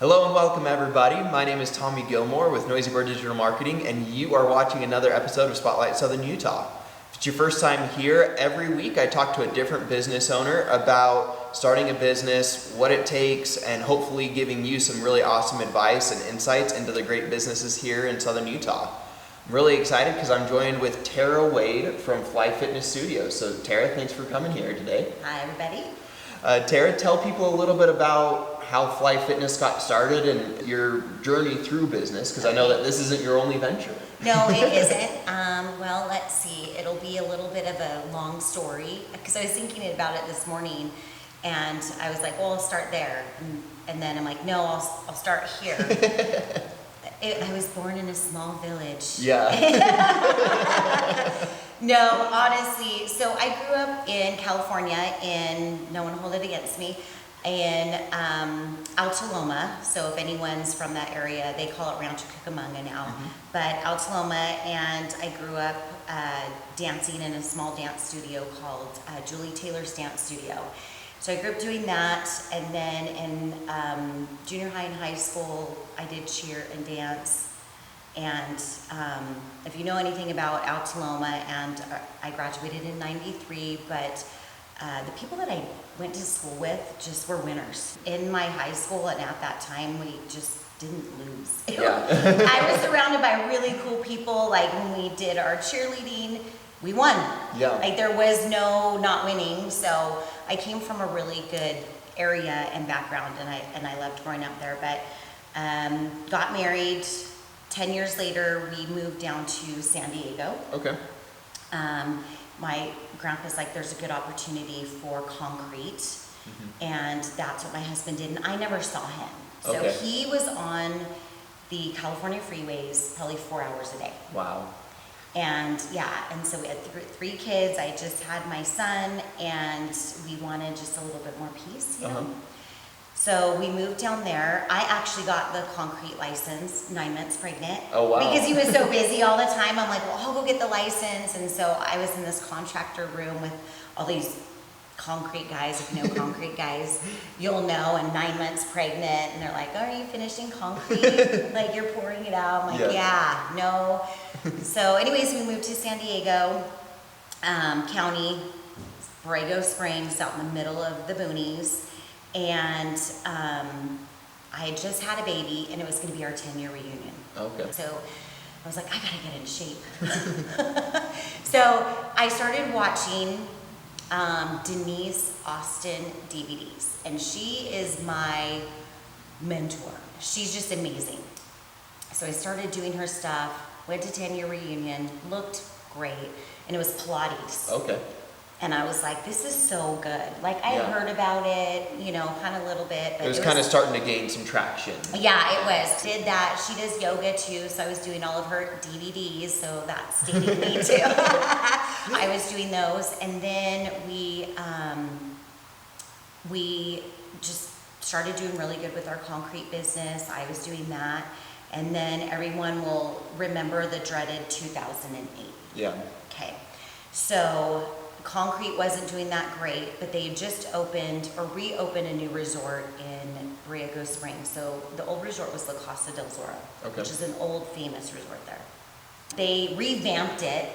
Hello and welcome everybody. My name is Tommy Gilmore with Noisy Bird Digital Marketing, and you are watching another episode of Spotlight Southern Utah. If it's your first time here, every week I talk to a different business owner about starting a business, what it takes, and hopefully giving you some really awesome advice and insights into the great businesses here in Southern Utah. I'm really excited because I'm joined with Terra Wade from Fly Fitness Studios. So Terra, thanks for coming here today. Hi everybody. Terra, tell people a little bit about how Fly Fitness got started and your journey through business, because I know that this isn't your only venture. No, it isn't. Well, let's see. It'll be a little bit of a long story because I was thinking about it this morning, and I was like, well, I'll start there, and then I'm like, no, I'll start here. I was born in a small village. Yeah. No, honestly. So I grew up in California, and no one hold it against me, in Altaloma. So if anyone's from that area, they call it Rancho Cucamonga now. But Altaloma, and I grew up dancing in a small dance studio called Julie Taylor's Dance Studio. So I grew up doing that, and then in junior high and high school, I did cheer and dance. And if you know anything about Altaloma, and I graduated in '93, but the people that I went to school with just were winners. In my high school, and at that time, we just didn't lose. Yeah. I was surrounded by really cool people. Like when we did our cheerleading, we won. Yeah. Like there was no not winning. So I came from a really good area and background, and I loved growing up there. But got married. 10 years later, we moved down to San Diego. Okay. My grandpa's like, there's a good opportunity for concrete. And that's what my husband did. And I never saw him. So Okay. he was on the California freeways probably 4 hours a day. Wow. And yeah, and so we had three kids. I just had my son, and we wanted just a little bit more peace, you know? So we moved down there. I actually got the concrete license 9 months pregnant. Oh, wow. Because he was so busy all the time. I'm like, well, I'll go get the license. And so I was in this contractor room with all these concrete guys. If you know concrete guys, you'll know. And 9 months pregnant. And they're like, oh, are you finishing concrete? Like you're pouring it out. I'm like, yeah no. So anyways, we moved to San Diego County, Borrego Springs, out in the middle of the boonies. And I had just had a baby, and it was going to be our 10-year reunion. Okay. So I was like, I got to get in shape. So I started watching Denise Austin DVDs, and she is my mentor. She's just amazing. So I started doing her stuff, went to 10-year reunion, looked great, and it was Pilates. Okay. And I was like, this is so good. Like, I heard about it, you know, kind of a little bit. But It was kind of starting to gain some traction. Yeah, it was. Did that. She does yoga, too, so I was doing all of her DVDs, so that's dating me, too. I was doing those. And then we just started doing really good with our concrete business. I was doing that. And then everyone will remember the dreaded 2008. Yeah. Okay. So concrete wasn't doing that great, but they had just opened or reopened a new resort in Borrego Springs. So the old resort was La Costa del Zorro, which is an old famous resort there. They revamped it.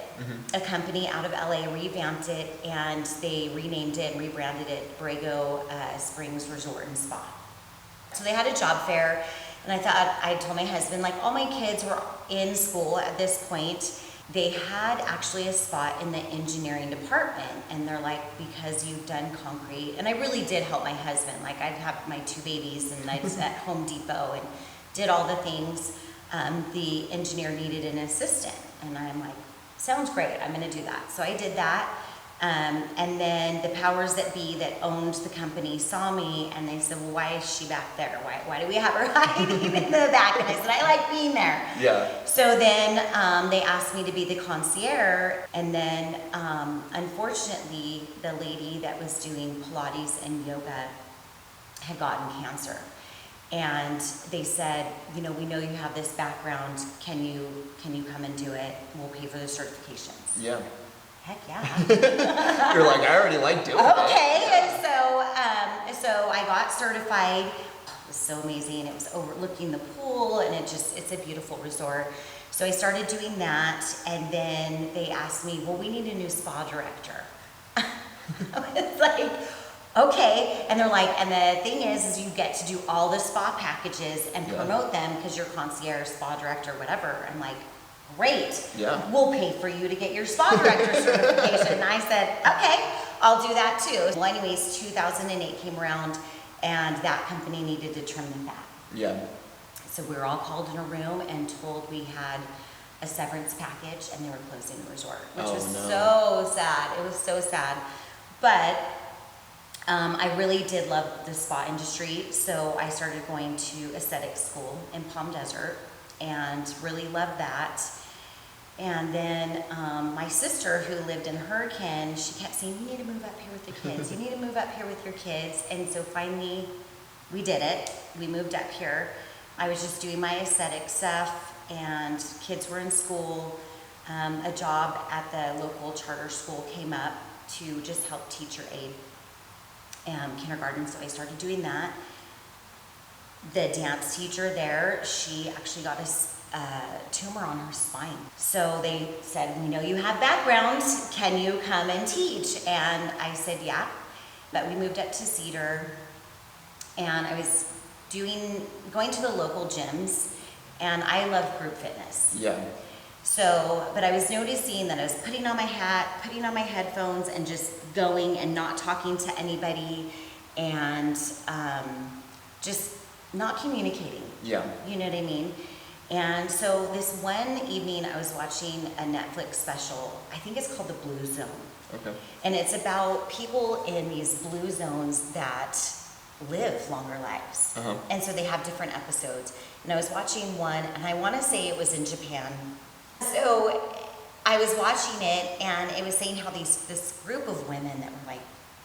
A company out of LA revamped it, and they renamed it and rebranded it Borrego Springs Resort and Spa. So they had a job fair, and I told my husband, like, all my kids were in school at this point. They had actually a spot in the engineering department, and they're like, because you've done concrete, and I really did help my husband. Like, I'd have my 2 babies, and I was at Home Depot and did all the things. The engineer needed an assistant, and I'm like, sounds great, I'm gonna do that. So I did that, and then the powers that be that owned the company saw me, and they said, well, why is she back there? Why do we have her hiding in the back? And I said, I like being there. Yeah. So then they asked me to be the concierge, and then unfortunately, the lady that was doing Pilates and yoga had gotten cancer. And they said, you know, we know you have this background. Can you come and do it? We'll pay for the certifications. Yeah. Heck yeah. You're like, I already like doing it. Okay, and so I got certified. was so amazing. It was overlooking the pool, and it's a beautiful resort. So I started doing that, and then they asked me, well, we need a new spa director. I was like, okay. And they're like, and the thing is you get to do all the spa packages and promote them because you're concierge, spa director, whatever. I'm like, great. Yeah. We'll pay for you to get your spa director certification. And I said, okay, I'll do that too. Well, anyways, 2008 came around, and that company needed to trim them back. Yeah. So we were all called in a room and told we had a severance package, and they were closing the resort, which was so sad. It was so sad. But I really did love the spa industry, so I started going to aesthetic school in Palm Desert and really loved that. And then my sister, who lived in Hurricane, she kept saying, you need to move up here with the kids. You need to move up here with your kids. And so finally, we did it. We moved up here. I was just doing my aesthetic stuff, and kids were in school. A job at the local charter school came up to just help teacher aid kindergarten, so I started doing that. The dance teacher there, she actually got a tumor on her spine. So they said, we know you have background, can you come and teach? And I said, yeah. But we moved up to Cedar, and I was going to the local gyms, and I love group fitness. Yeah. So, but I was noticing that I was putting on my hat, putting on my headphones, and just going and not talking to anybody, and just not communicating. Yeah. You know what I mean? And so this one evening I was watching a Netflix special. I think it's called The Blue Zone. Okay. And it's about people in these blue zones that live longer lives. Uh-huh. And so they have different episodes. And I was watching one, and I want to say it was in Japan. So I was watching it, and it was saying how this group of women that were like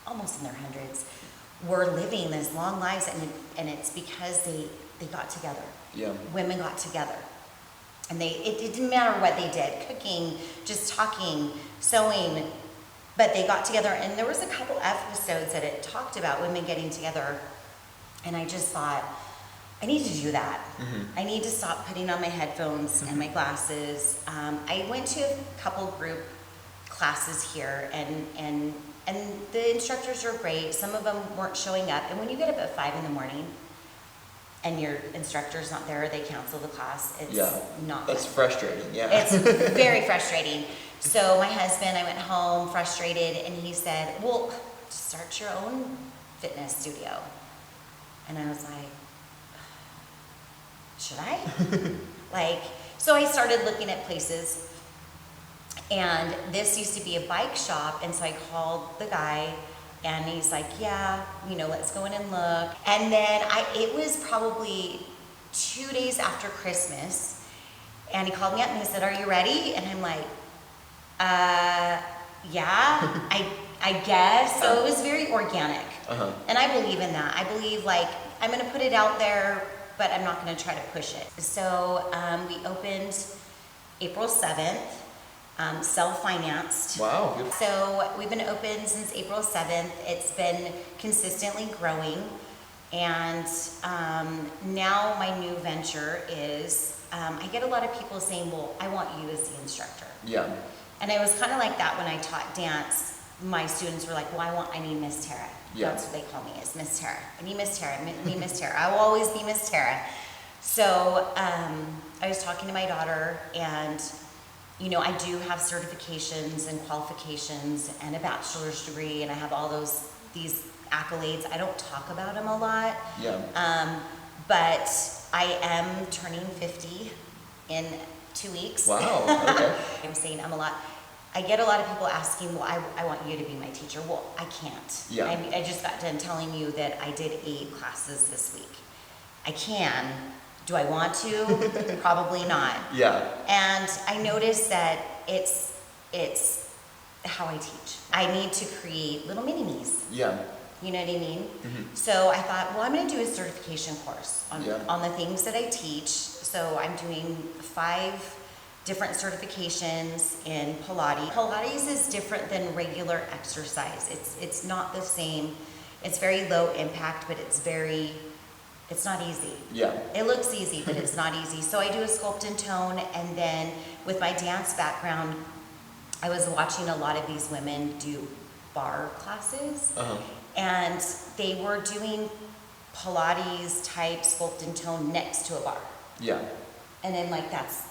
almost in their hundreds were living these long lives, and it's because they got together. Yeah. Women got together. And it didn't matter what they did, cooking, just talking, sewing, but they got together. And there was a couple episodes that it talked about women getting together, and I just thought, I need to do that. Mm-hmm. I need to stop putting on my headphones and my glasses. I went to a couple group classes here, and the instructors are great. Some of them weren't showing up. And when you get up at 5 in the morning and your instructor's not there, they cancel the class. It's not That's fun. frustrating, yeah. It's very frustrating. So my husband, I went home frustrated, and he said, well, just start your own fitness studio. And I was like, should I? So I started looking at places, and this used to be a bike shop, and so I called the guy, and he's like, yeah, let's go in and look. And then it was probably 2 days after Christmas, and he called me up and he said, are you ready? And I'm like, yeah, I guess. So it was very organic. Uh-huh. And I believe in that. I believe I'm gonna put it out there, but I'm not going to try to push it. So we opened April 7th, self-financed. Wow. Good. So we've been open since April 7th. It's been consistently growing. And now my new venture is, I get a lot of people saying, well, I want you as the instructor. Yeah. And it was kind of like that when I taught dance. My students were like, well, I need Miss Terra. Yeah. That's what they call me, is Miss Terra. I need Miss Terra, I need Miss Terra. I will always be Miss Terra. So I was talking to my daughter, and I do have certifications and qualifications and a bachelor's degree, and I have all these accolades. I don't talk about them a lot. Yeah. But I am turning 50 in 2 weeks. Wow, okay. I'm saying I'm a lot. I get a lot of people asking, well, I want you to be my teacher. Well, I can't. Yeah. I just got done telling you that I did 8 classes this week. I can. Do I want to? Probably not. Yeah. And I noticed that it's how I teach. I need to create little mini-me's. Yeah. You know what I mean? Mm-hmm. So I thought, well, I'm going to do a certification course on the things that I teach. So I'm doing 5 different certifications in Pilates. Pilates is different than regular exercise. It's not the same. It's very low impact, but it's very It's not easy. Yeah. It looks easy, but it's not easy. So I do a sculpt and tone, and then with my dance background, I was watching a lot of these women do bar classes, and they were doing Pilates type sculpt and tone next to a bar. Yeah. And then like that's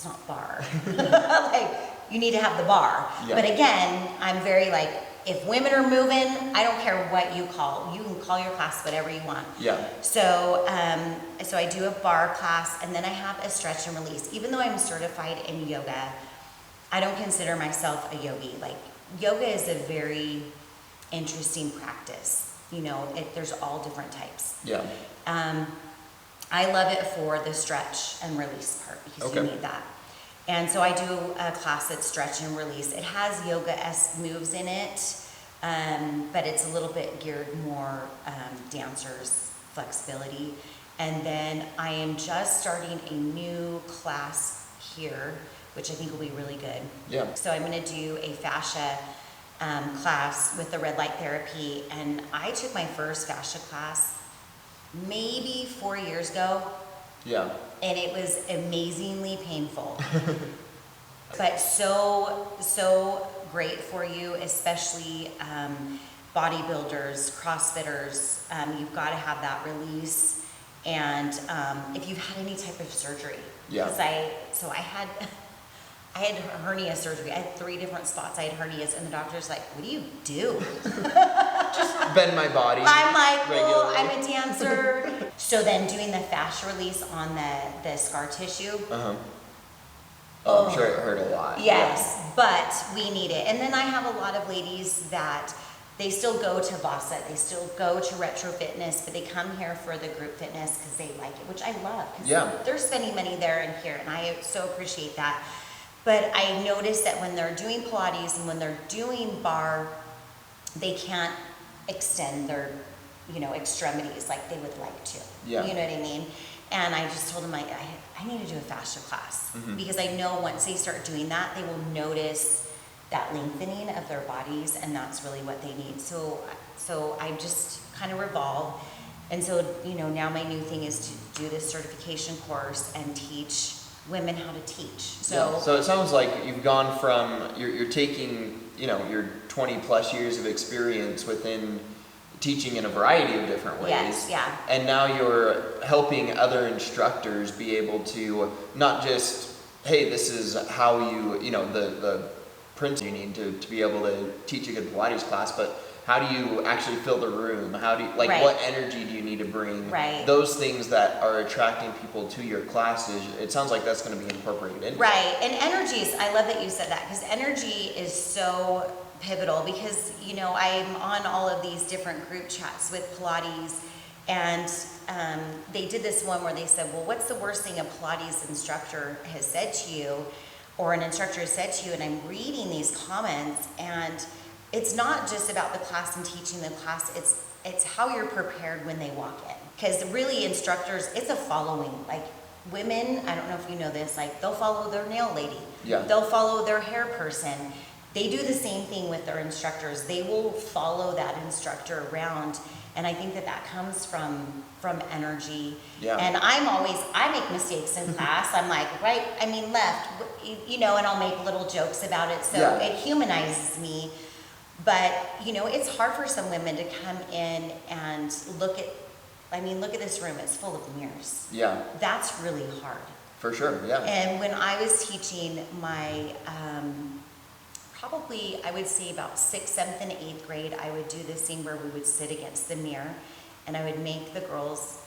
not bar. Like you need to have the bar. Yeah. But again, I'm very like, if women are moving, I don't care what you call. You can call your class whatever you want. Yeah. So so I do a bar class, and then I have a stretch and release. Even though I'm certified in yoga, I don't consider myself a yogi. Like yoga is a very interesting practice. You know, there's all different types. Yeah. I love it for the stretch and release part because you need that. And so I do a class that's stretch and release. It has yoga-esque moves in it, but it's a little bit geared more dancers' flexibility. And then I am just starting a new class here, which I think will be really good. Yeah. So I'm going to do a fascia class with the red light therapy. And I took my first fascia class maybe 4 years ago. Yeah. And it was amazingly painful. But so great for you, especially bodybuilders, CrossFitters. You've got to have that release. And if you've had any type of surgery. Yeah. Because I had hernia surgery. I had 3 different spots. I had hernias, and the doctor's like, "What do you do?" Just bend my body. I'm like, well, regularly. I'm a dancer. So then doing the fascia release on the scar tissue. Oh, I'm sure it hurt a lot. Yes, but we need it. And then I have a lot of ladies that they still go to Vasa, they still go to Retro Fitness, but they come here for the group fitness because they like it, which I love. Because they're spending money there and here, and I so appreciate that. But I noticed that when they're doing Pilates and when they're doing bar, they can't extend their, extremities like they would like to. Yeah. You know what I mean? And I just told them, like, I need to do a fascia class because I know once they start doing that, they will notice that lengthening of their bodies, and that's really what they need. So I just kind of revolve. And so, now my new thing is to do this certification course and teach women how to teach. So it sounds like you've gone from, you're taking, your 20 plus years of experience within teaching in a variety of different ways. Yes, yeah. And now you're helping other instructors be able to not just, hey, this is how you, the principle you need to be able to teach a good Pilates class, but how do you actually fill the room? How do you, what energy do you need to bring? Right. Those things that are attracting people to your classes, it sounds like that's going to be incorporated in. Right, and energies, I love that you said that, because energy is so pivotal, because, I'm on all of these different group chats with Pilates, and they did this one where they said, well, what's the worst thing a Pilates instructor has said to you, or an instructor has said to you? And I'm reading these comments, and it's not just about the class and teaching the class, it's how you're prepared when they walk in. Because really instructors, it's a following. Like women, I don't know if you know this, like they'll follow their nail lady. Yeah. They'll follow their hair person. They do the same thing with their instructors. They will follow that instructor around. And I think that comes from energy. Yeah. And I make mistakes in class. I'm like, left, and I'll make little jokes about it. So it humanizes me. But, it's hard for some women to come in and look at this room. It's full of mirrors. Yeah. That's really hard. For sure, yeah. And when I was teaching my, probably I would say about 6th, 7th, and 8th grade, I would do this thing where we would sit against the mirror, and I would make the girls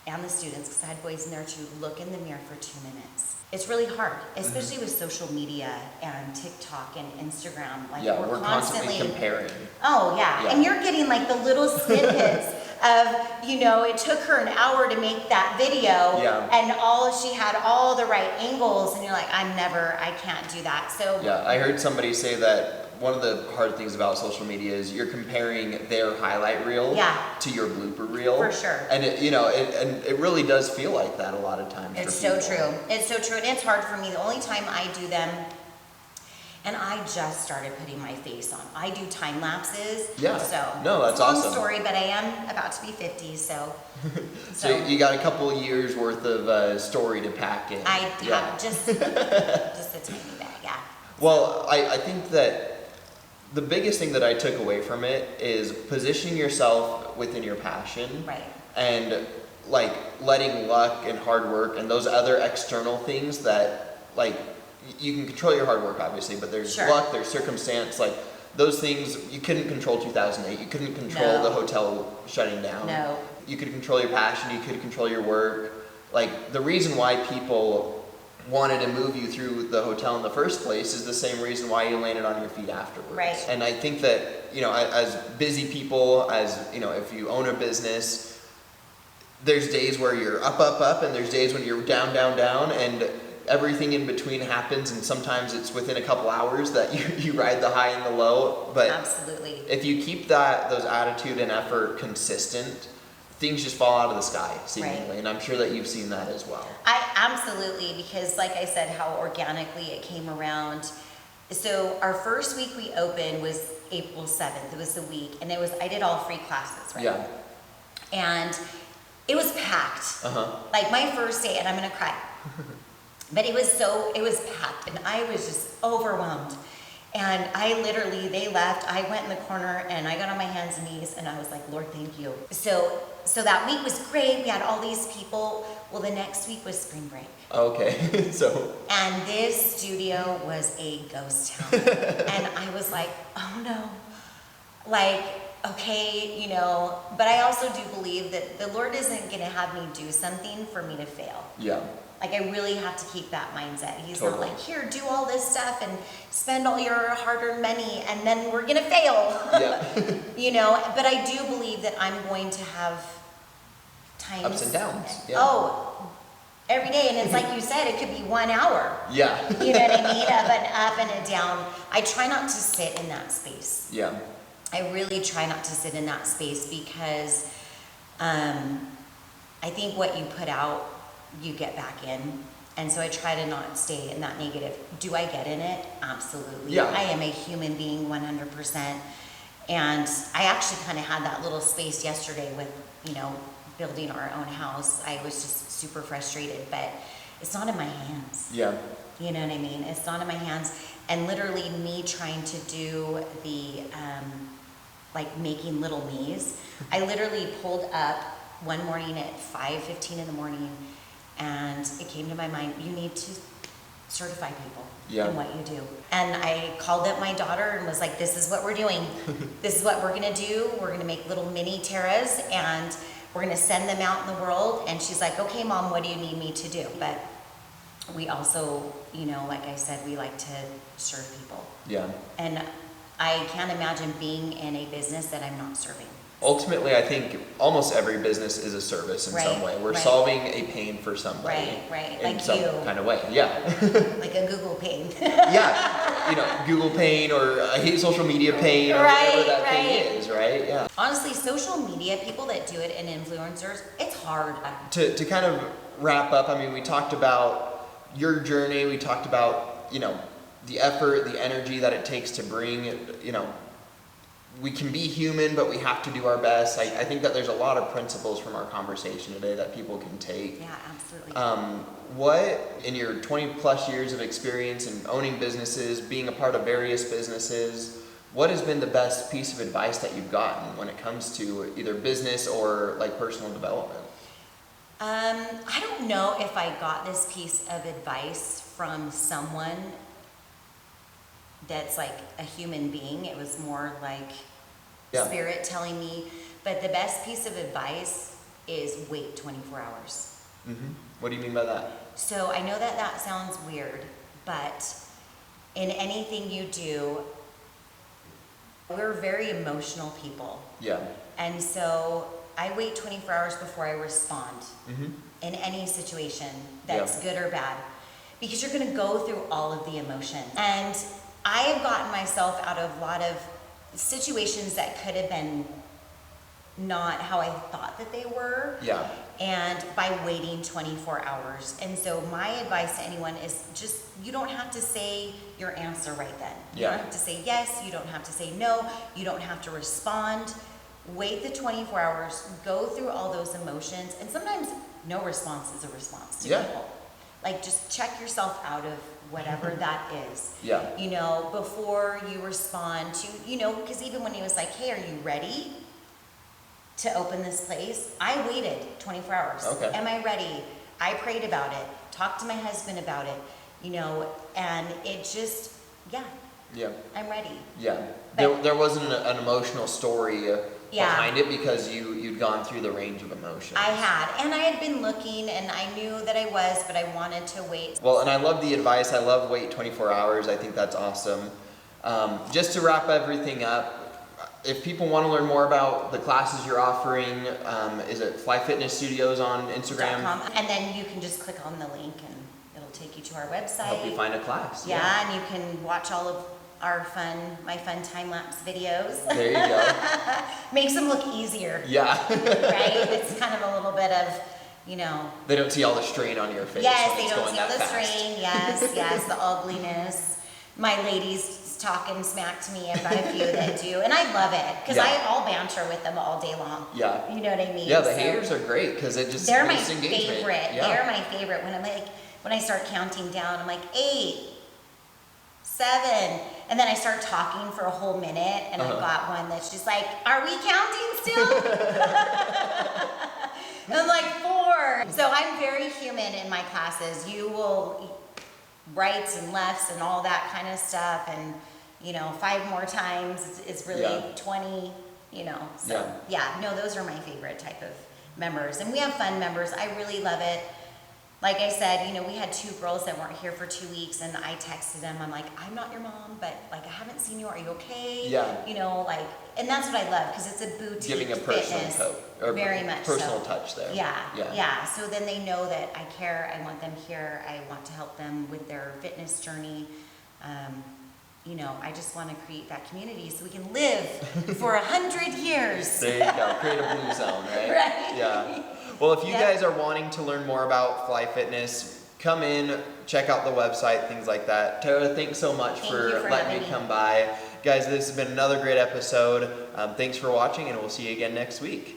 and the students, because I had boys in there too, look in the mirror for 2 minutes. It's really hard, especially with social media and TikTok and Instagram. Like we're constantly comparing. Oh yeah, and you're getting like the little snippets of, it took her an hour to make that video, and she had all the right angles, and you're like, I can't do that. So I heard somebody say that one of the hard things about social media is you're comparing their highlight reel to your blooper reel. For sure. And it really does feel like that a lot of times. It's so true. It's so true, and it's hard for me. The only time I do them, And I just started putting my face on. I do time lapses. Yeah. So no, that's it's a long awesome. story, but I am about to be 50, so. So you got a couple years worth of story to pack in. I have just a tiny bag, yeah. Well, I think that the biggest thing that I took away from it is positioning yourself within your passion. Right. And like letting luck and hard work and those other external things that like you can control your hard work obviously, but there's Sure. luck, there's circumstance, like those things you couldn't control 2008. You couldn't control No. the hotel shutting down. No. You could control your passion, you could control your work. Like the reason why people wanted to move you through the hotel in the first place is the same reason why you landed on your feet afterwards. Right. And I think that, you know, as busy people, as, you know, if you own a business, there's days where you're up, and there's days when you're down, and everything in between happens, and sometimes it's within a couple hours that you ride the high and the low. But Absolutely. if you keep those attitude and effort consistent, things just fall out of the sky, seemingly. Right. And I'm sure that you've seen that as well. I absolutely, because like I said, how organically it came around. So our first week we opened was April 7th. It was the week, and I did all free classes, right? Yeah. And it was packed. Like my first day, and I'm gonna cry. But it was packed, and I was just overwhelmed. And they left, I went in the corner, and I got on my hands and knees, and I was like, Lord, thank you. So that week was great, we had all these people. Well, the next week was spring break. Okay, so. And this studio was a ghost town. And I was like, oh no. Like, okay, you know, but I also do believe that the Lord isn't gonna have me do something for me to fail. Yeah. Like, I really have to keep that mindset. He's Totally. not like, here, do all this stuff and spend all your hard-earned money, and then we're gonna fail. Yeah. You know, but I do believe that I'm going to have times. Ups and downs. Yeah. Oh, every day, and it's like you said, it could be 1 hour. Yeah. You know what I mean? Of an up and a down. I try not to sit in that space. Yeah. I really try not to sit in that space because I think what you put out, you get back in. And so I try to not stay in that negative. Do I get in it? Absolutely. Yeah. I am a human being 100%. And I actually kind of had that little space yesterday with, you know, building our own house. I was just super frustrated, but it's not in my hands. Yeah. You know what I mean? It's not in my hands. And literally me trying to do the, like making little me's. I literally pulled up one morning at 5:15 in the morning, and it came to my mind, you need to certify people Yeah. in what you do. And I called up my daughter and was like, this is what we're doing. This is what we're gonna do. We're gonna make little mini Terras, and we're gonna send them out in the world. And she's like, okay, Mom, what do you need me to do? But we also, you know, like I said, we like to serve people. Yeah. And I can't imagine being in a business that I'm not serving. Ultimately, I think almost every business is a service in Right, some way. We're right. solving a pain for somebody. Right, In like some you. kind of way. Yeah. Like a Google pain. Yeah. You know, Google pain, or I hate social media pain, or whatever Right, that right. thing is, right? Yeah. Honestly, social media, people that do it, and influencers, it's hard. To kind of wrap up, I mean, we talked about your journey, we talked about, you know, the effort, the energy that it takes to bring, you know, we can be human, but we have to do our best. I think that there's a lot of principles from our conversation today that people can take. Yeah, absolutely. What, in your 20 plus years of experience in owning businesses, being a part of various businesses, what has been the best piece of advice that you've gotten when it comes to either business or like personal development? I don't know if I got this piece of advice from someone that's like a human being. It was more like spirit telling me. But the best piece of advice is wait 24 hours. Mm-hmm. What do you mean by that? So I know that that sounds weird, but in anything you do, we're very emotional people. Yeah. And so I wait 24 hours before I respond Mm-hmm. in any situation that's good or bad, because you're going to go through all of the emotion. And I have gotten myself out of a lot of situations that could have been not how I thought that they were. Yeah. and by waiting 24 hours. And so my advice to anyone is just, you don't have to say your answer right then. You Yeah. don't have to say yes, you don't have to say no, you don't have to respond. Wait the 24 hours, go through all those emotions, and sometimes no response is a response to Yeah. people. Like, just check yourself out of whatever that is. Yeah. You know, before you respond to, you know, because even when he was like, hey, are you ready to open this place? I waited 24 hours. Okay. Am I ready? I prayed about it, talked to my husband about it, you know, and it just, yeah, Yeah. I'm ready. Yeah. But- There wasn't an emotional story Yeah. behind it because you'd gone through the range of emotions. I had, and I had been looking, and I knew that I was, but I wanted to wait. Well, and I love the advice. I love wait 24 hours. I think that's awesome. Just to wrap everything up, if people want to learn more about the classes you're offering, is it Fly Fitness Studios on Instagram? .com, and then you can just click on the link, and it'll take you to our website. Help you find a class. Yeah, and you can watch all of my fun time-lapse videos. There you go. Makes them look easier, Yeah. right? It's kind of a little bit of, you know. They don't see all the strain on your face. Yes, when they it's don't going see all that the fast. strain. Yes, the ugliness. My ladies talking smack to me. I've got a few that do, and I love it because Yeah. I'll banter with them all day long. Yeah. You know what I mean? Yeah, the So haters are great because it just they're my boosts engagement. favorite. Yeah. They're my favorite. When I start counting down, I'm like 8, 7, and then I start talking for a whole minute, and I've got one that's just like, "Are we counting still?" And I'm like 4. So I'm very human in my classes. You will rights and lefts and all that kind of stuff, and you know, 5 more times is really Yeah. 20. You know, so no, those are my favorite type of members, and we have fun members. I really love it. Like I said, you know, we had 2 girls that weren't here for 2 weeks, and I texted them. I'm like, I'm not your mom, but like, I haven't seen you. Are you okay? Yeah. You know, like, and that's what I love because it's a boutique Giving a personal fitness. or Very much personal so. touch there. Yeah. So then they know that I care. I want them here. I want to help them with their fitness journey. You know, I just want to create that community so we can live for 100 years. There you go. Create a blue zone, right? Right. Yeah. Well, if you guys are wanting to learn more about Fly Fitness, come in, check out the website, things like that. Tara, thanks so much Thank for you for letting having me me. come by. Guys, this has been another great episode. Thanks for watching, and we'll see you again next week.